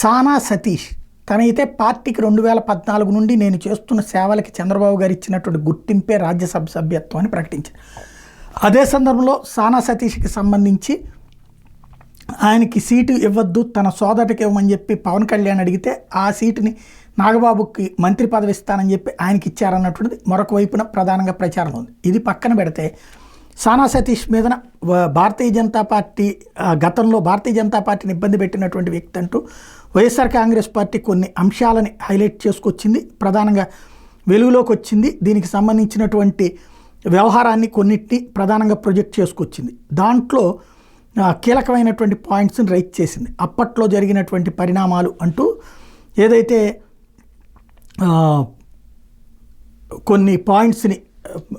సానా సతీష్ తనైతే పార్టీకి 2014 నుండి నేను చేస్తున్న సేవలకి చంద్రబాబు గారు ఇచ్చినటువంటి గుర్తింపే రాజ్యసభ సభ్యత్వం అని ప్రకటించారు. అదే సందర్భంలో సానా సతీష్కి సంబంధించి ఆయనకి సీటు ఇవ్వద్దు, తన సోదరుడికి ఇవ్వమని చెప్పి పవన్ కళ్యాణ్ అడిగితే ఆ సీటుని నాగబాబుకి మంత్రి పదవి ఇస్తానని చెప్పి ఆయనకి ఇచ్చారన్నటువంటిది మరొక వైపున ప్రధానంగా ప్రచారం ఉంది. ఇది పక్కన పెడితే సానా సతీష్ మీద భారతీయ జనతా పార్టీ గతంలో భారతీయ జనతా పార్టీని ఇబ్బంది పెట్టినటువంటి వ్యక్తి అంటూ వైఎస్ఆర్ కాంగ్రెస్ పార్టీ కొన్ని అంశాలని హైలైట్ చేసుకొచ్చింది, ప్రధానంగా వెలుగులోకి వచ్చింది. దీనికి సంబంధించినటువంటి వ్యవహారాన్ని కొన్నిటిని ప్రధానంగా ప్రొజెక్ట్ చేసుకొచ్చింది. దాంట్లో కీలకమైనటువంటి పాయింట్స్ని రైట్ చేసింది. అప్పట్లో జరిగినటువంటి పరిణామాలు అంటూ ఏదైతే కొన్ని పాయింట్స్ని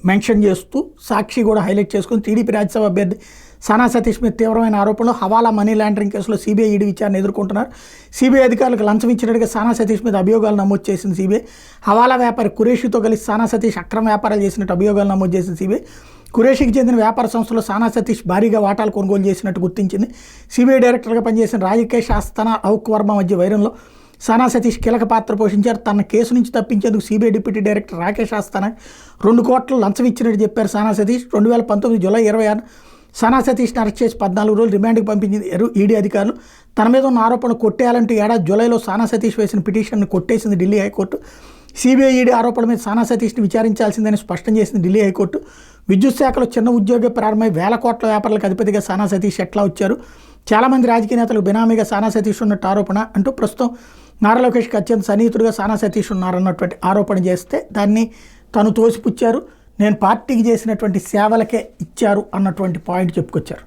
మెన్షన్ చేస్తూ సాక్షి కూడా హైలైట్ చేసుకుని టీడీపీ రాజ్యసభ అభ్యర్థి సానా సతీష్ మీద తీవ్రమైన ఆరోపణలు, హవాలా మనీ లాండరింగ్ కేసులో సిబిఐ ఈడీ విచారణ ఎదుర్కొంటున్నారు. సిబిఐ అధికారులకు లంచం ఇచ్చినట్టుగా సానా సతీష్ మీద అభియోగాలు నమోదు చేసింది సిబిఐ. హవాలా వ్యాపారి కురేషితో కలిసి సానా సతీష్ అక్రమ వ్యాపారాలు చేసినట్టు అభియోగాలు నమోదు చేసింది సిబిఐ. కురేషికి చెందిన వ్యాపార సంస్థలో సానా సతీష్ భారీగా వాటాలు కొనుగోలు చేసినట్టు గుర్తించింది. సిబిఐ డైరెక్టర్గా పనిచేసిన రాజకేష్ ఆస్థానా లౌక్ వర్మ మధ్య వైరంలో సానా సతీష్ కీలక పాత్ర పోషించారు. తన కేసు నుంచి తప్పించేందుకు CBI deputy director Rakesh Asthana 2 కోట్ల లంచం ఇచ్చినట్టు చెప్పారు సానా సతీష్. 2019 జూలై 26 సానా సతీష్ని అరెస్ట్ చేసి 14 రోజులు రిమాండ్కి పంపించింది ఈడీ అధికారులు. తన మీద ఉన్న ఆరోపణలు కొట్టేయాలంటూ ఏడాది జూలైలో సానా సతీష్ వేసిన పిటిషన్ను కొట్టేసింది ఢిల్లీ హైకోర్టు. సిబిఐ ఈడీ ఆరోపణల మీద సానా సతీష్ని విచారించాల్సిందని స్పష్టం చేసింది ఢిల్లీ హైకోర్టు. విద్యుత్ శాఖలో చిన్న ఉద్యోగ ప్రారంభమై వేల కోట్ల వ్యాపారాలకు అధిపతిగా సానా సతీష్ ఎట్లా వచ్చారు, చాలామంది రాజకీయ నేతలకు బినామీగా సానా సతీష్ ఉన్నట్టు ఆరోపణ అంటూ ప్రస్తుతం నారా లోకేష్కి అత్యంత సన్నిహితుడిగా సానా సతీష్ ఉన్నారన్నటువంటి ఆరోపణ చేస్తే దాన్ని తను తోసిపుచ్చారు. నేను పార్టీకి చేసినటువంటి సేవలకే ఇచ్చారు అన్నటువంటి పాయింట్ చెప్పుకొచ్చారు.